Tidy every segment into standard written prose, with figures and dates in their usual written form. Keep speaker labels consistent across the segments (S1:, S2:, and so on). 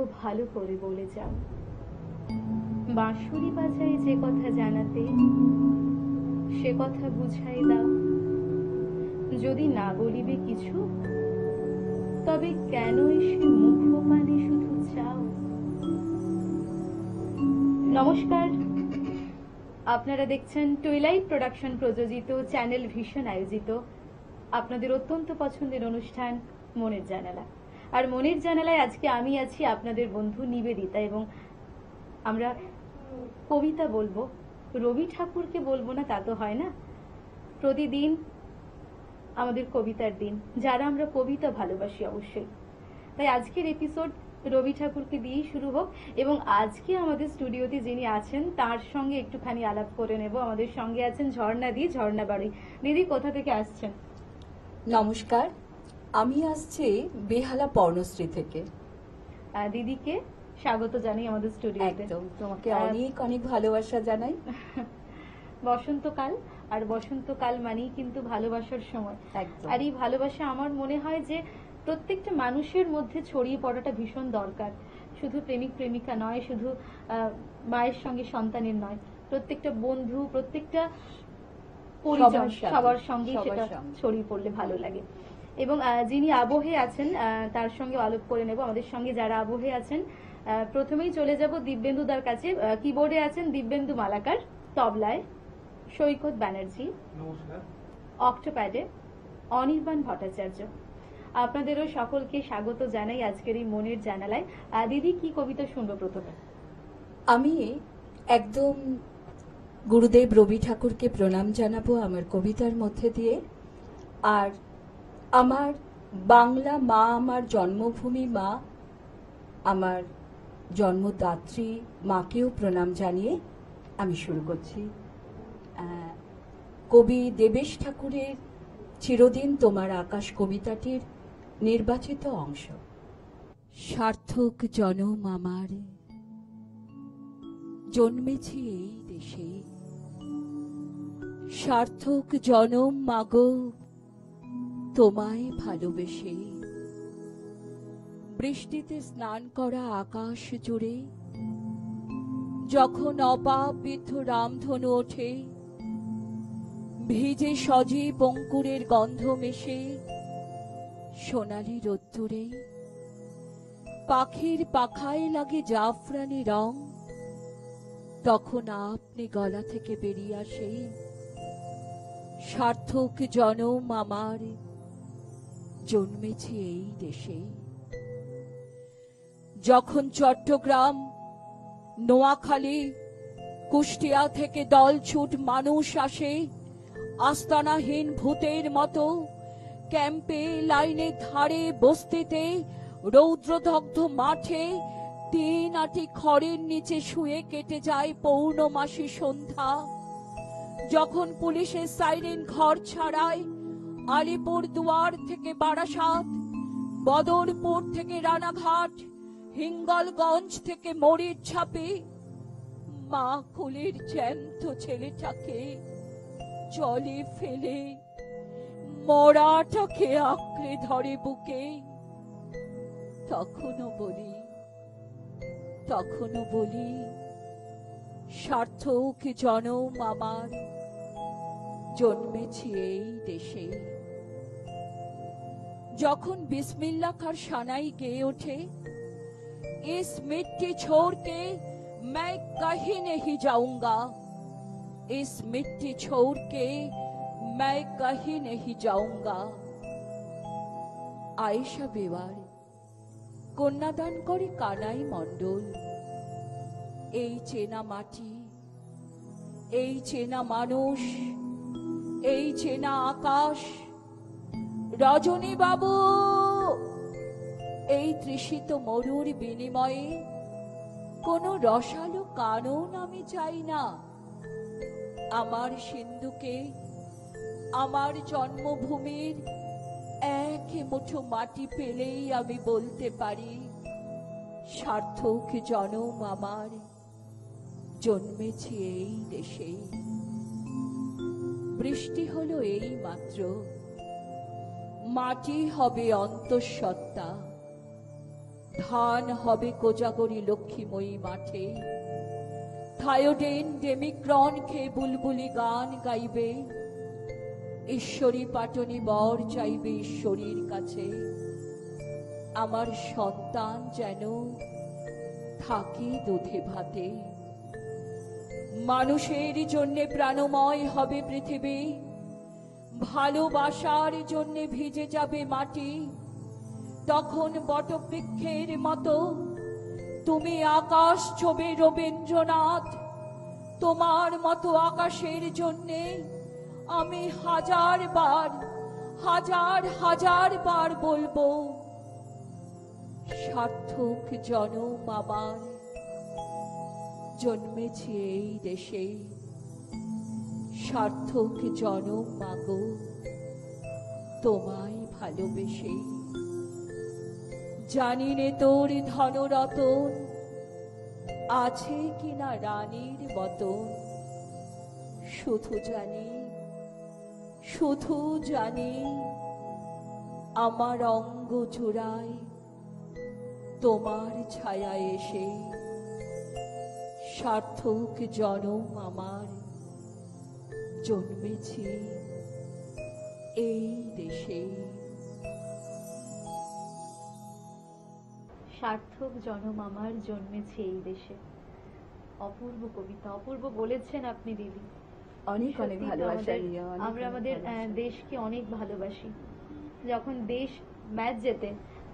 S1: তবু ভালো করে বলে যাও। বাঁশুরি বাজায় যে কথা জানাতে, সে কথা বুঝাই দাও। যদি না বলিবে কিছু, তবে কেন এসে মুখপানে শুধু চাও? নমস্কার, আপনারা দেখছেন টুইলাইট প্রোডাকশন প্রযোজিত চ্যানেল ভিশন আয়োজিত আপনাদের অত্যন্ত পছন্দের অনুষ্ঠান মনের জানালা। আর মনের জানালায় আজকে আমি আছি আপনাদের বন্ধু নিবেদিতা, এবং আমরা কবিতা বলবো। রবি ঠাকুরকে বলবো না তা তো হয় না, প্রতিদিন আমাদের কবিতার দিন, যারা আমরা কবিতা ভালোবাসি অবশ্যই। তাই আজকের এপিসোড রবি ঠাকুরকে দিয়েই শুরু হোক, এবং আজকে আমাদের স্টুডিওতে যিনি আছেন তার সঙ্গে একটুখানি আলাপ করে নেব। আমাদের সঙ্গে আছেন ঝর্ণা দি, ঝর্ণা বাড়ি। দিদি কোথা থেকে আসছেন?
S2: নমস্কার, আমি আসছি বেহালা পর্ণশ্রী থেকে।
S1: দিদিকে স্বাগত জানাই আমাদের স্টুডিওতে।
S2: একদম, তোমাকে অনেক অনেক ভালোবাসা জানাই।
S1: বসন্তকাল, আর বসন্তকাল মানেই কিন্তু ভালোবাসার সময়।
S2: একদম।
S1: আর এই ভালোবাসা আমার মনে হয় যে প্রত্যেকটা মানুষের মধ্যে ছড়িয়ে পড়াটা ভীষণ দরকার। শুধু প্রেমিক প্রেমিকা নয়, শুধু মায়ের সঙ্গে সন্তানের নয়, প্রত্যেকটা বন্ধু, প্রত্যেকটা পরিজন, সবার সঙ্গে সেটা ছড়িয়ে পড়লে ভালো লাগে। এবং যিনি আবহে আছেন তার সঙ্গে আলাপ করে নেব। আমাদের সঙ্গে যারা আবহে আছেন, প্রথমেই চলে যাব দিব্যেন্দুদার কাছে। কিবোর্ডে আছেন দিব্যেন্দু মালাকার, তবলায় সৈকত ব্যানার্জি, অক্টোপ্যাডে অনির্বাণ ভট্টাচার্য। আপনাদেরও সকলকে স্বাগত জানাই আজকের এই মনের জানালায়। দিদি, কি কবিতা শুনবো প্রথমে?
S2: আমি একদম গুরুদেব রবি ঠাকুরকে প্রণাম জানাবো আমার কবিতার মধ্যে দিয়ে, আর আমার বাংলা মা, আমার জন্মভূমি মা, আমার জন্মদাত্রী মাকেও প্রণাম জানিয়ে আমি শুরু করছি। কবি দেবেশ ঠাকুরের চিরদিন তোমার আকাশ কবিতাটির নির্বাচিত অংশ। সার্থক জনম আমার, জন্মেছি এই দেশে। সার্থক জনম মাগো, তোমায় ভালোবেসে। বৃষ্টিতে স্নান করা আকাশ জুড়ে যখন অপাপ বিদ্ধ রামধনু ওঠে, ভিজে সজীব অঙ্কুরের গন্ধ মেশে সোনালি রোদ্দুরে, পাখির পাখায় লাগে জাফরানি রং, তখন আপনি গলা থেকে বেরিয়ে আসে সার্থক জনম আমার, জন্মেছি এই দেশে। যখন চট্টগ্রাম, নোয়াখালী, কুষ্টিয়া থেকে দলছুট মানুষ আসে আস্তানাহীন ভূতের মতো, ক্যাম্পে, লাইনে, ধারে, বস্তিতে, রৌদ্রদগ্ধ মাঠে 3 আটি খড়ের নিচে শুয়ে কেটে যায় পৌর্ণমাসী সন্ধ্যা। যখন পুলিশের সাইরেন ঘর ছাড়ায় আলিপুর দুয়ার থেকে বারাসাত, বদরপুর থেকে রানাঘাট, হিঙ্গলগঞ্জ থেকে মরিচ ছাপি, মা কুলের জ্যান্ত ছেলেটাকে জলে ফেলে মরাটাকে আঁকড়ে ধরে বুকে। তখনও বলি সার্থক জনম আমার, জন্মেছি এই দেশে। যখন বিসমিল্লাহ খার সানাই গেয়ে ওঠে, इस मिट्टी छोड़ के मैं कहीं नहीं जाऊंगा, इस मिट्टी छोड़ के मैं कहीं नहीं जाऊंगा। আয়েশা বেওয়ার কন্যাদান করে কানাই মণ্ডল। এই চেনা মাটি, এই চেনা মানুষ, এই চেনা আকাশ, রজনী বাবু, এই তৃষিত মরুর বিনিময়ে কোন রসালো কানন আমি চাই না। আমার সিন্ধুকে, আমার জন্মভূমির এক মুঠো মাটি পেলেই আমি বলতে পারি সার্থক জনম আমার, জন্মেছি এই দেশে। বৃষ্টি হলো এই মাত্র, মাটি হবে অন্তঃসত্ত্বা। ধান হবে কোজাগরি লক্ষ্মীময়ী মাঠে, থায়োডেন ডেমিক্রন খেয়ে বুলবুলি গান গাইবে, ঈশ্বরী পাটনি বর চাইবে ঈশ্বরীর কাছে, আমার সন্তান যেন থাকে দুধে ভাতে। মানুষের জন্যে প্রাণময় হবে পৃথিবী, ভালোবাসার জন্যে ভিজে যাবে মাটি, তখন বটবৃক্ষের মতো তুমি আকাশ ছবে রবীন্দ্রনাথ, তোমার মতো আকাশের জন্যে আমি হাজার বার বলবো, সার্থক জনম আমার, জন্মেছি এই দেশে, সার্থক জনম মাগো তোমায় ভালোবেসে। জানি নে তোর ধনরতন আছে কিনা রানীর মতন, শুধু জানি আমার অঙ্গ জোড়ায় তোমার ছায়া এসে, সার্থক জনম আমার, জন্মেছি এই দেশে।
S1: সার্থক জনম আমার, জন্মেছে এই দেশে। অপূর্ব কবিতা, অপূর্ব বলেছেন আপনি দিদি।
S3: অনেক অনেক
S1: সত্যি তো
S3: ভালোবাসা
S1: আমাদের-
S3: নিয়ে, অনেক
S1: আমরা
S3: অনেক
S1: আমাদের
S3: ভালোবাসা।
S1: দেশকে অনেক ভালোবাসি। যখন দেশ ম্যাচ জেতে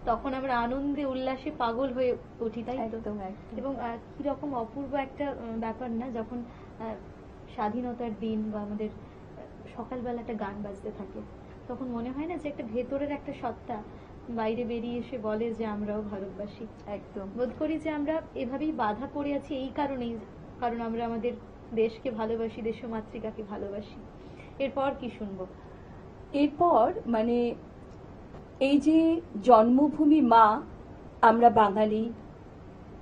S1: তখন আমরা আনন্দে উল্লাসে পাগল হয়ে উঠি, তাই তো?
S3: একদম একদম।
S1: এবং কিরকম অপূর্ব একটা ব্যাপার না, যখন স্বাধীনতার দিন বা আমাদের সকালবেলা একটা গান বাজতে থাকে, তখন মনে হয় না যে একটা ভেতরের একটা সত্তা বাইরে বেরিয়ে এসে বলে যে আমরাও ভারতবাসী।
S3: একদম
S1: বোধ করি যে আমরা এভাবেই বাধা পড়ে আছি এই কারণেই, কারণ আমরা আমাদের দেশকে ভালোবাসি, দেশমাতৃকাকে ভালোবাসি। এরপর কি শুনবো?
S3: এরপর মানে এই যে জন্মভূমি মা, আমরা বাঙালি,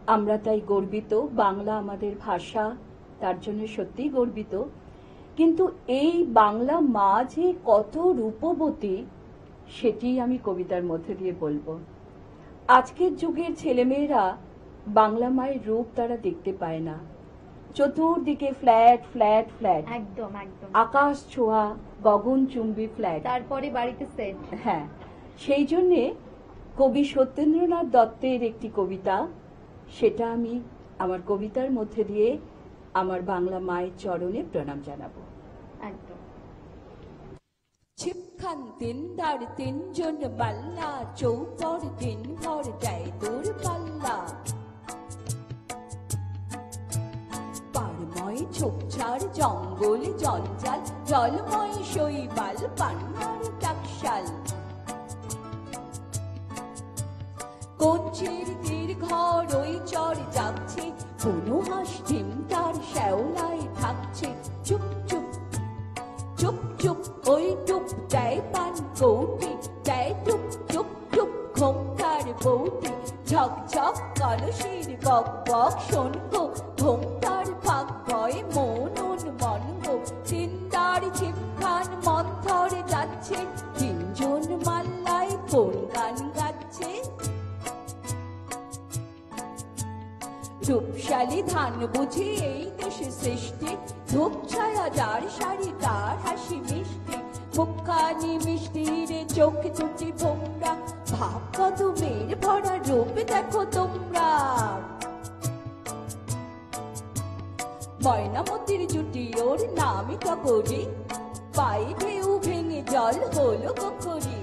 S3: আমরা তাই গর্বিত, বাংলা আমাদের ভাষা, তার জন্য সত্যিই গর্বিত। কিন্তু এই বাংলা মা যে কত রূপবতী, সেটি আমি কবিতার মধ্যে দিয়ে বলবো। আজকের যুগের ছেলেমেয়েরা বাংলা মায়ের রূপ তারা দেখতে পায় না, চতুর্দিকে ফ্ল্যাট ফ্ল্যাট ফ্ল্যাট,
S1: একদম একদম।
S3: আকাশ ছোঁয়া গগনচুম্বী ফ্ল্যাট।
S1: তারপরে বাড়িতে সেট।
S3: হ্যাঁ, সেই জন্যে কবি সত্যেন্দ্রনাথ দত্তের একটি কবিতা, সেটা আমি আমার কবিতার মধ্যে দিয়ে আমার বাংলা মায়ের চরণে প্রণাম জানাবো।
S1: একদম।
S2: ছিপখান তিনদার তিনজন বাল্লা, চৌপর দিনভর দেয় দূর পাল্লা, পাড়ময় ঝোপঝাড় জঙ্গল জঞ্জাল, জলময় শৈবাল পান্নার টাকশাল, কঞ্চির দীর্ঘ ওই চর যাচ্ছে, কোনো হাঁস ডিম তার শ্যাওলায় থাকছে, চুপ চুপ চুপ চুপ ওই টুপ দেয় পান কৌটি, দেয় টুপ টুপ টুপ ঘোমটার বৌটি, ঝকঝক কলসির বক বক শোনগো, ঘোমটার ফাঁক ভয় মনুন মনগো, তিনদার ছিপখান মন্থর যাচ্ছে, তিনজন মাল্লায় কোন গান গাচ্ছে, রূপশালী ধান বুঝি এই দেশে সৃষ্টি, ধূপ ছায়া যার শাড়ি তার হাসি মিষ্টি, মুখখানি মিষ্টি রে চোখ দুটি ভোমরা, ভাব কদমের ভরা রূপ দেখো তোমরা, ময়নামতির জুটি ওর নামই টগরি, পায়ে ঢেউ ভেঙে জল হলো কখরি,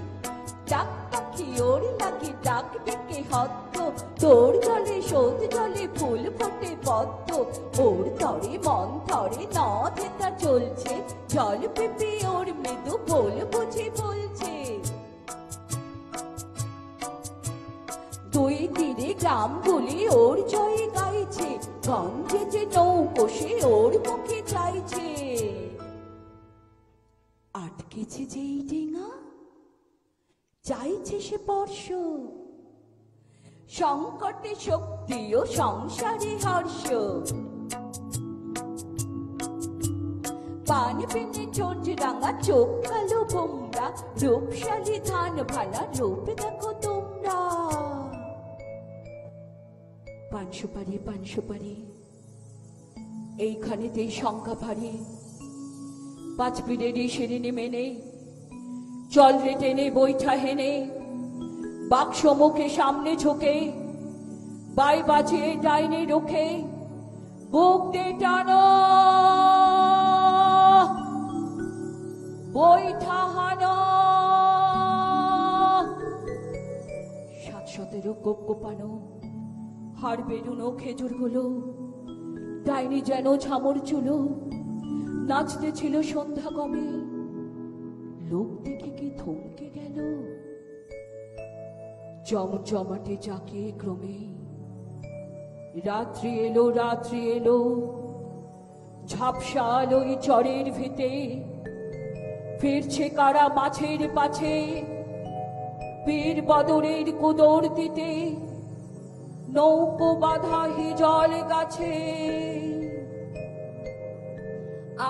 S2: ডাক পাখি ওর লাগে ডাক ডেকে হত্ত, তোর জলে শোধ জলে ফুল ফোটে পদ্ম, ওর তরে মন থরে নথেতা চলছে, জল পেপে ওর মৃদু বল বুঝে বলছে, দুই তীরে গ্রামগুলি ওর জয়ে গাইছে, গঞ্জে যে নৌকোষে ওর মুখে চাইছে, আটকেছে যেই ডিঙা চাইছে সে স্পর্শ, সংকটে শক্তি ও সংসারে হর্ষ, পান পেনে ঠোঁট রাঙা চোখ কালো ভোমরা, রূপশালী ধান ভালা রূপ দেখো তোমরা, পান সুপারি এইখানেতেই শঙ্কা ভারী, 5 পিড়েরই সেরে নেমে নে, চল রে টেনে বৈঠা হেনে, বাক্স মুখে সামনে ঝোঁকে, বাই বাজে ডাইনে রোখে, বুক দে টানো, বৈঠা হানো। 7-17 কোপ কোপানো, হাড় বেরুনো খেজুর গুলো, ডাইনি যেন ঝামর চুলো, নাচতে ছিল সন্ধ্যা গমে, লোক দেখে কি থমকে গেল, জমজমাটে জাঁকিয়ে ক্রমে। রাত্রি এলো, ঝাপসা আলোয় চরের ভিতে, ফিরছে কারা মাছের পাছে, বীর বদরের কুদর দিতে, নৌকো বাঁধা হিজল গাছে।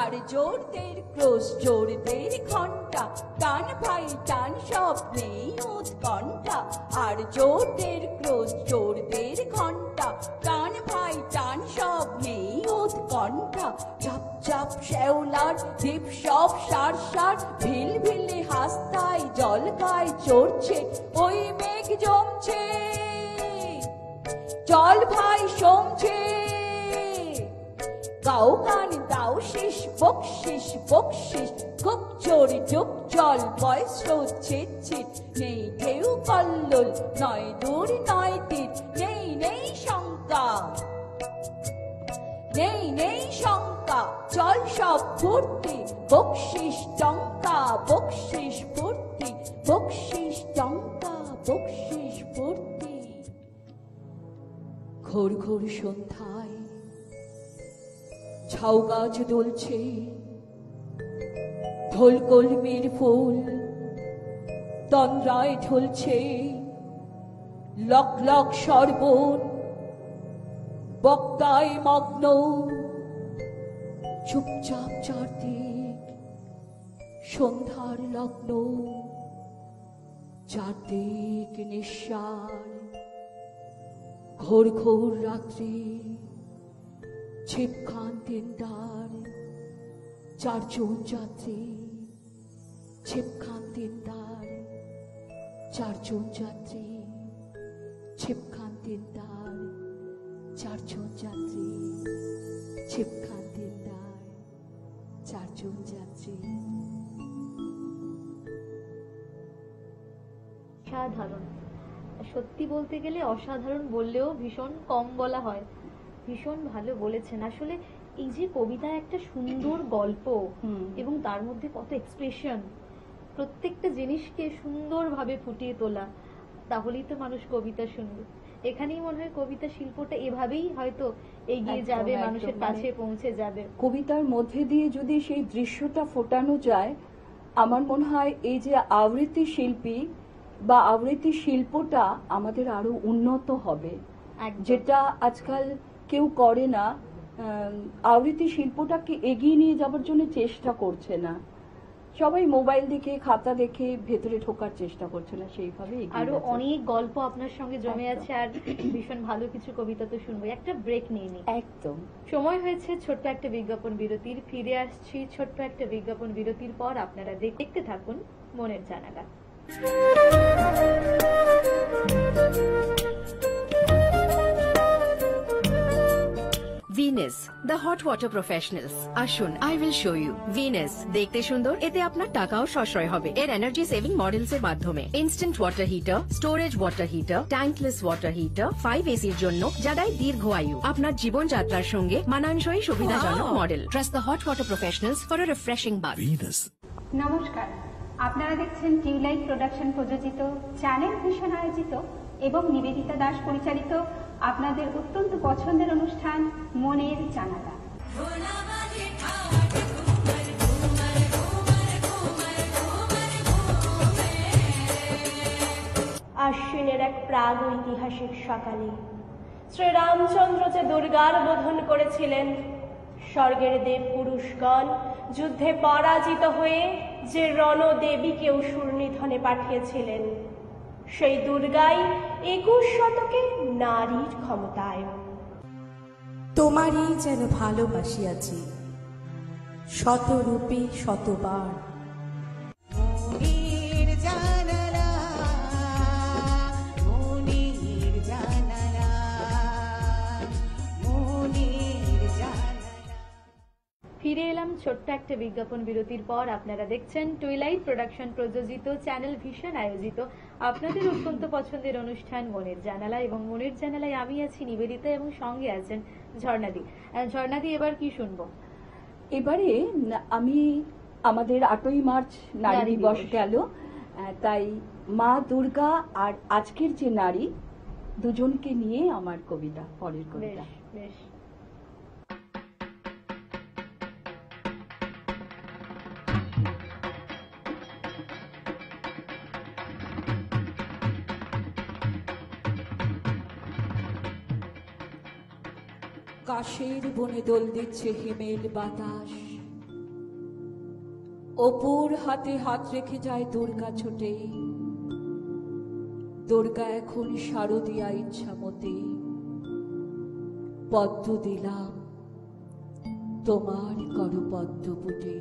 S2: আর জোরদের ক্রোশ জোরদের ঘন্টা, টান ভাই টান সব নেই উৎকণ্ঠা। আর জোরদের ক্রোশ জোরদের ঘন্টা, টান ভাই টান সব নেই উৎকণ্ঠা। চাপ চাপ শ্যাওলার দ্বীপ সব সার সার, ভিল ভিলে হাসতায় জল গায়ে চড়ছে, ওই মেঘ জমছে, চল ভাই সমছে। গাও গান দাও শেষ বকশিস বকশিস, খুব চোরি ডুব জল বয় স্রোত ছিট ছিট, নেই ঢেউ কল্লোল নয় দূর নয় তীর, নেই নেই শঙ্কা, নেই শঙ্কা, চল সব ফুর্তি, বকশিস টঙ্কা বকশিস ফুর্তি, বকশিস টঙ্কা বকশিস ফুর্তি। ঘোর ঘোর সন্ধ্যায় ঝাউ গাছ দুলছে, ঢোল কলমির ফুল তন্দ্রায় ঢুলছে, লক লক শরবত বক্তায় মগ্ন, চুপচাপ চারদিক সন্ধ্যার লগ্ন, চারদিক নিঃসার, ঘোর ঘোর রাত্রি, ছিপখান তিনদার, 4 জন যাত্রী, ছিপখান তিনদার, 4 জন যাত্রী, ছিপখান তিনদার, 4 জন যাত্রী, ছিপখান তিনদার, 4 জন যাত্রী।
S1: অসাধারণ, সত্যি বলতে গেলে অসাধারণ বললেও ভীষণ কম বলা হয়। ভীষণ ভালো বলেছেন। আসলে এই যে কবিতা একটা সুন্দর গল্প এবং তার মধ্যে কত এক্সপ্রেশন, প্রত্যেকটা জিনিসকে সুন্দরভাবে ফুটিয়ে তোলা, তাহলেই তো মানুষ কবিতা শুনবে। এখানেই মনে হয় কবিতা শিল্পটা এভাবেই হয়তো এগিয়ে যাবে, মানুষের কাছে পৌঁছে যাবে।
S3: কবিতার মধ্যে দিয়ে যদি সেই দৃশ্যটা ফোটানো যায়, আমার মনে হয় এই যে আবৃত্তি শিল্পী বা আবৃত্তি শিল্পটা আমাদের আরো উন্নত হবে, যেটা আজকাল কেউ করে না। আবৃত্তি শিল্পটাকে এগিয়ে নিয়ে যাবার জন্য চেষ্টা করছে না, সবাই মোবাইল দেখে খাতা দেখে ভেতরে ঢোকার চেষ্টা করছে না, সেইভাবে
S1: আরো অনেক গল্প আপনার সঙ্গে জমে আছে, আর ভীষণ ভালো কিছু কবিতা তো শুনবো। একটা ব্রেক নিয়ে নিই।
S3: একদম
S1: সময় হয়েছে ছোট্ট একটা বিজ্ঞাপন বিরতির। ফিরে আসছি ছোট্ট একটা বিজ্ঞাপন বিরতির পর। আপনারা দেখতে থাকুন মনের জানালা।
S4: Venus the hot water professionals. আসুন, I will show you. Venus দেখতে সুন্দর, এতে আপনার টাকাও সাশ্রয় হবে। এর এনার্জি সেভিং মডেলস এর মাধ্যমে instant water heater, storage water heater, tankless water heater, 5 এসির জন্য, যা দেয় দীর্ঘ আয়ু। আপনার জীবনযাত্রার সঙ্গে মানানসই সুবিধাজনক model. Trust the hot water professionals for a refreshing bath.
S5: নমস্কার, আপনারা দেখছেন টিউলাইট প্রোডাকশন প্রযোজিত, চ্যানেল ভিশন আয়োজিত এবং নিবেদিতা দাস পরিচালিত আপনাদের অত্যন্ত পছন্দের অনুষ্ঠান মনের জানালা।
S6: আশ্বিনের এক প্রাগ ঐতিহাসিক সকালে শ্রীরামচন্দ্র যে দুর্গার বোধন করেছিলেন, স্বর্গের দেব পুরুষগণ যুদ্ধে পরাজিত হয়ে যে রণদেবীকে অসুর নিধনে পাঠিয়েছিলেন, সেই দুর্গাই 21 শতকে নারীর ক্ষমতায়ন।
S7: তোমারই যেন ভালোবাসিয়াছি শত রূপে শতবার।
S8: মনের জানালা, মনের জানালা, মনের জানালা।
S1: ফিরে এলাম ছোট্ট একটা বিজ্ঞাপন বিরতির পর। আপনারা দেখছেন টুইলাইট প্রোডাকশন প্রযোজিত চ্যানেল ভিশন আয়োজিত আপনাদের অত্যন্ত পছন্দের অনুষ্ঠান মনের জানালা, এবং মনের জানালায় আমি আছি নিবেদিতা এবং সঙ্গে আছেন ঝর্ণাদি। ঝর্ণাদি, এবার কি শুনবো?
S3: এবারে আমি আমাদের 8ই মার্চ নারী
S1: নারী
S3: দিবস
S1: দিবস।
S3: গেল, তাই মা দুর্গা আর আজকের যে নারী দুজনকে নিয়ে আমার কবিতা, পরের কবিতা।
S1: বেশ বেশ।
S2: কাশের বনে দোল দিচ্ছে হিমেল বাতাস, অপুর হাতে হাত রেখে যায় দুর্গা ছোটে। দুর্গা এখন শারদিয়া ইচ্ছামতে, পদ্ম দিলাম তোমার করপদ্ম পুটে।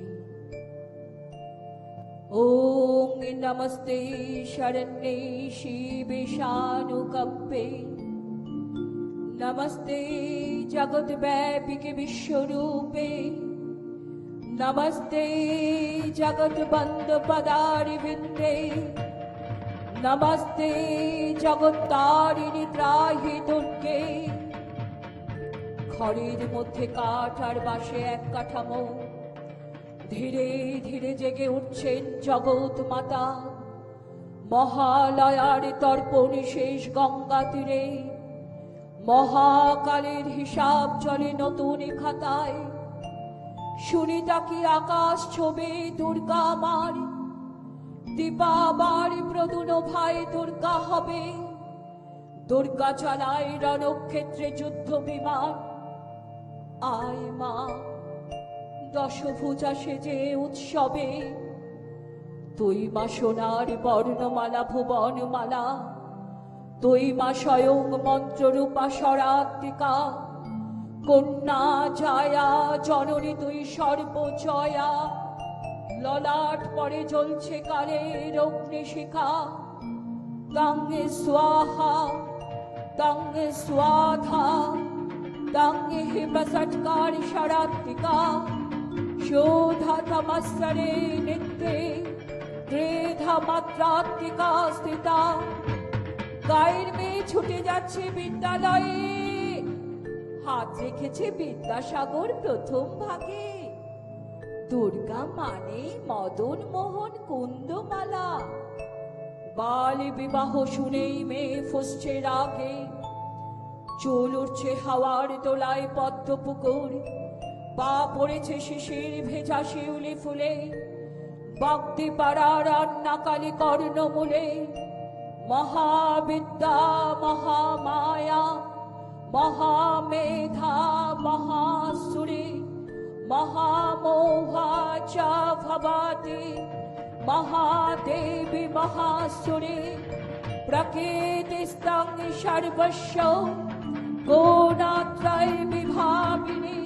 S2: ওং নমস্তে শরণ্যে শিবে শানুকম্পে, नमस्ते जगत व्यापिके विश्वरूपे, नमस्ते जगत बंद पदारि विंदे, नमस्ते जगत्तारिणी त्राहि दुर्गे। ঘরের মধ্যে কাঠ আর বাঁশে এক কাঠামো, ধীরে ধীরে জেগে উঠছেন জগৎ মাতা। মহালয়ার তর্পণ শেষ গঙ্গা তীরে, মহাকালের হিসাব চলে নতুন খাতায়। শুনি তাকে আকাশ ছবে দুর্গা আমার, দীপাবার প্রদুন ভাই দুর্গা হবে। দুর্গা চালায় রণক্ষেত্রে যুদ্ধ বিমান। আয় মা দশভুজা সেজে উৎসবে, তুই মা সোনার বর্ণমালা ভুবনমালা, তুই মা স্বয়ং মন্ত্ররূপা স্বরাত্মিকা। কন্যা জায়া জননী তুই সর্বজয়া, ললাট পরে জ্বলছে কালের অগ্নিশিখা। তাঙ্গে স্বাহা তাঙ্গে স্বাধা, তাঙ্গে হিমসৎকার স্বরাত্মিকা। শোধা তমস্বরে নিত্যে, ত্রেধা মাত্রাত্মিকা স্থিতা। গায়ের মেয়ে ছুটে যাচ্ছে বিদ্যালয়ে, হাত রেখেছে বিদ্যাসাগর প্রথম ভাগে। দুর্গা মানে মদন মোহন কুন্দমালা। বাল বিবাহ শুনেই মেয়ে ফুসছে রাগে, চুল উঠছে হাওয়ার দোলায় পদ্ম পুকুর। পা পড়েছে শিশির ভেজা শিউলি ফুলে, বাগদি পাড়ার রান্নাকালী কর্ণমূলে। মহাবিদ্যা মহামায়া, মহামেধা মহাসুরে, মহামোহা চ ভবতি, মহাদেবী মহাসুরে। প্রকৃতিস্তং সর্বস্ব গুণত্রয় বিভাগিনী,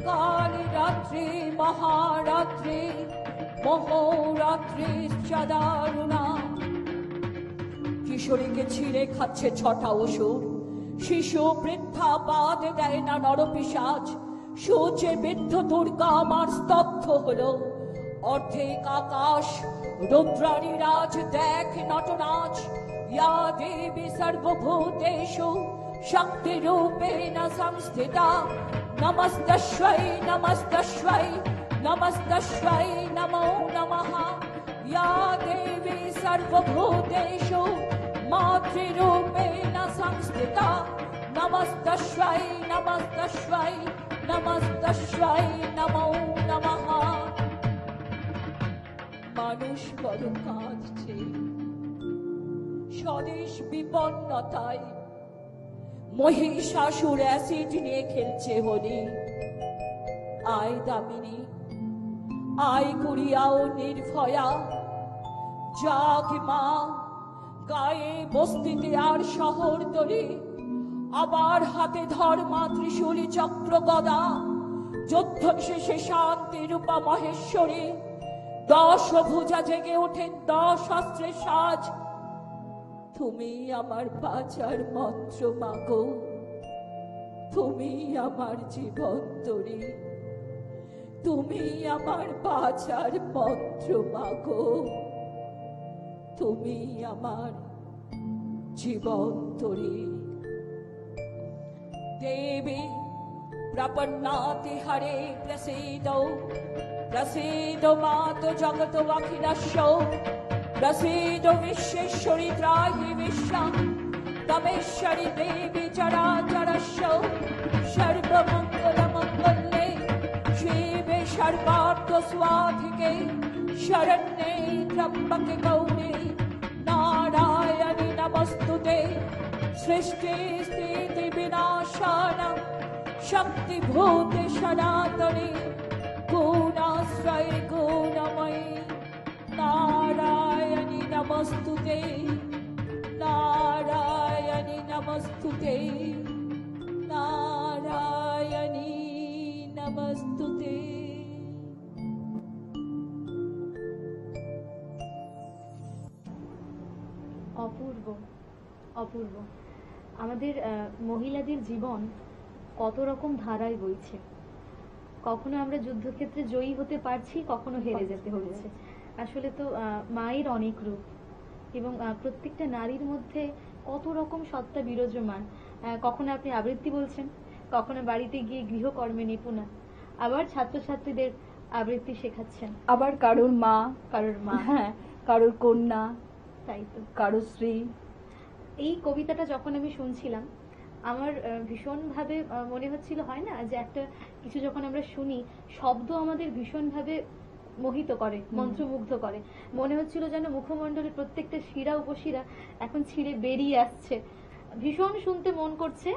S2: কালরাত্রি মহারাত্রি মহোরাত্রি দারুণা। কিশোরীকে ছিঁড়ে খাচ্ছে 6টা অসুর, শিশু বৃদ্ধা বাদ দেয় না নরপিশাচ। সূর্যে বৃদ্ধ দুর্গা আমার স্তব্ধ হলো, অর্ধেক আকাশ রুদ্রাণী রাজ দেখ নটনাচ। ইয়া দেবী সর্বভূতেষু শক্তি রূপেণ সংস্থিতা, নমস্তস্যৈ নমস্তস্যৈ নমস্তস্যৈ নমো নমঃ। ইয়া দেবী সর্বভূতেষু মাতৃরূপেণ সংস্থিতা, নমস্তস্যৈ নমস্তস্যৈ নমস্তস্যৈ নমো নমঃ। মানুষ বড় কাঁদছে স্বদেশ বিপন্নতায়, মহিষাসুর অ্যাসিড নিয়ে খেলছে হোলি। আয় দামিনী আয় কুড়িয়াও নির্ভয়া, জাগ মা গায়ে বস্তিতে আর শহর তরে। আবার হাতে ধর্মা ত্রিশূলী চক্র গদা, যুদ্ধ শেষে শান্তি রূপা মহেশ্বরী, 10 ভুজা জেগে ওঠেন 10 অস্ত্রের সাজ। তুমি আমার বাঁচার মন্ত্র মাগো, তুমি আমার জীবন তরী, তুমি আমার বাঁচার মন্ত্র মাগো, তুমি আমার জীবন তরী। দেবী প্রপন্নাতি হরে প্রসীদো, প্রসীদো মাতো জগত অখিলস্য, প্রসীদো বিশ্বেশ্বরী ত্রাহি বিশ্বং, তমেশ্বরী দেবী চরাচরস্য। সর্বমঙ্গল মঙ্গলে শিবে সর্বার্থ স্বাধিকে, শরণ্যে ত্র্যম্বকে গৌরী নারায়ণী নমস্তুতে। সৃষ্টি স্থিতি বিনাশানাং শক্তিভূতে সনাতনে, গুণাশ্রয়ে গুণময়ী নারায়ণী নমস্তুতে, নারায়ণী নমস্তুতে, নারায়ণী নমস্তুতে।
S1: অপূর্ব, অপূর্ব। আমাদের মহিলাদের জীবন কত রকম ধারায় বইছে। কখনো আমরা যুদ্ধক্ষেত্রে জয়ী হতে পারছি, কখনো হেরে যেতে হচ্ছে। আসলে তো মায়ের অনেক রূপ, এবং প্রত্যেকটা নারীর মধ্যে কত রকম সত্তা বিরাজমান। কখনো আপনি আবৃত্তি বলছেন, কখনো বাড়িতে গিয়ে গৃহকর্মে নিপুণা, আবার ছাত্রছাত্রীদের আবৃত্তি শেখাচ্ছেন,
S3: আবার কারোর মা,
S1: কারোর মা,
S3: হ্যাঁ কারোর কন্যা,
S1: তাই তো
S3: কারোর স্ত্রী।
S1: এই কবিতাটা যখন আমি শুনছিলাম, আমার ভীষণভাবে মনে হচ্ছিল, হয় না যে একটা কিছু যখন আমরা শুনি, শব্দ আমাদের ভীষণভাবে মোহিত করে, মন্ত্রমুগ্ধ করে। মনে হচ্ছিল যেন মুখমণ্ডলের প্রত্যেকটা শিরা উপশিরা এখন ছিঁড়ে বেরিয়ে আসছে। ভীষণ শুনতে মন করছে,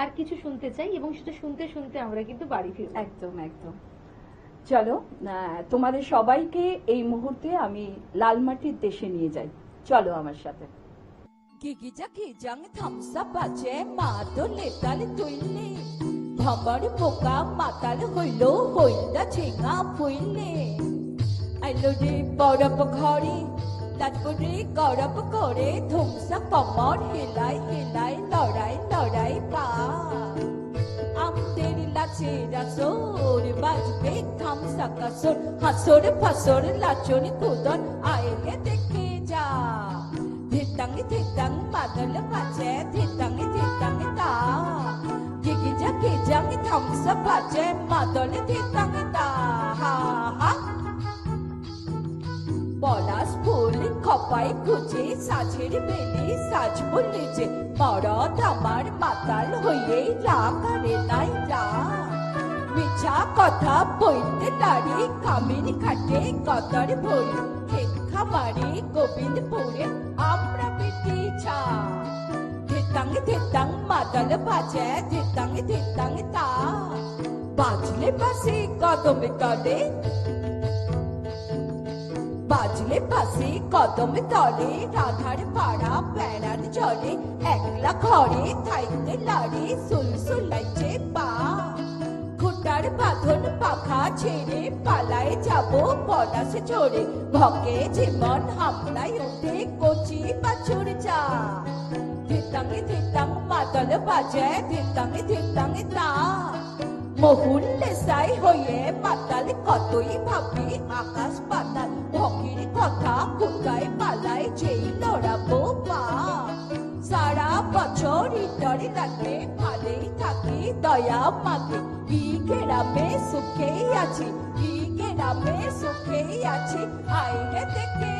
S1: আর কিছু শুনতে চাই, এবং সেটা শুনতে শুনতে আমরা কিন্তু বাড়ি ফিরব।
S3: একদম একদম। চলো, তোমাদের সবাইকে এই মুহূর্তে আমি লালমাটির দেশে নিয়ে যাই, চলো আমার সাথে।
S2: গিগিজা গিজাং থামসা বাজে মা দোলে তালে তুইলে, ভ্রমর বোকা মাতাল হইল হইলা ঝিঙা ফুইলে। আইলো রে বরফ ঘরে তারপরে গরম করে, ধুমসা কমর হিলাই হিলাই লড়াই লড়াই পা। আমাদের লাচে রাসোর বাজবে থামসা কাসর, হাসর ফাসর লাচন কুদন আইলে দেখে যা। ধিতাঙ্গি ধিতাং মাদল বাজে ধিতাঙ্গি ধিতাঙ্গি তা, গিগিজা গিজাং থামসা বাজে মাদল ধিতাঙ্গি তা। হা হা পলাশ ফুল খপায় খুঁজে, সাজের বেলি সাজবো নিজে, মরদ আমার মাতাল হয়ে রাগারে নাই রা। মিছা কথা বলতে নারী কামিন খাটে কদর ভরি, খেত খামারে গোবিন্দপুরে আমরা বেটি ছা। ধিতাং ধিতাং মাদল বাজে ধিতাং ধিতাং তা, বাজলে বাসে কদমে তলে, বাজলে পাশে কদম তলে, রাধার পাড়া বেড়ার জলে, একলা ঘরে থাইতে লাড়ে সুলসুলাইছে পা। খুঁটার বাঁধন পাখা ছেড়ে পালায় যাব পলাশে চড়ে, ভকে জীবন হামলায় উঠে কচি বাছুর যা। ধিতাঙ্গে ধিতাং মাদল বাজে ধিতাঙ্গে ধিতাঙ্গে তা, মহুল্লে সাই হয়ে মাতাল কতই ভাবি আকাশ পাতাল, ভকির কথা কোথায় পালায় যেই লড়াবো পা। সারা বছর ইটারে লাগে ভালোই থাকি দয়া মাগে, ই গ্রামে সুখেই আছি, ই গ্রামে সুখেই আছি, আইরে দেখে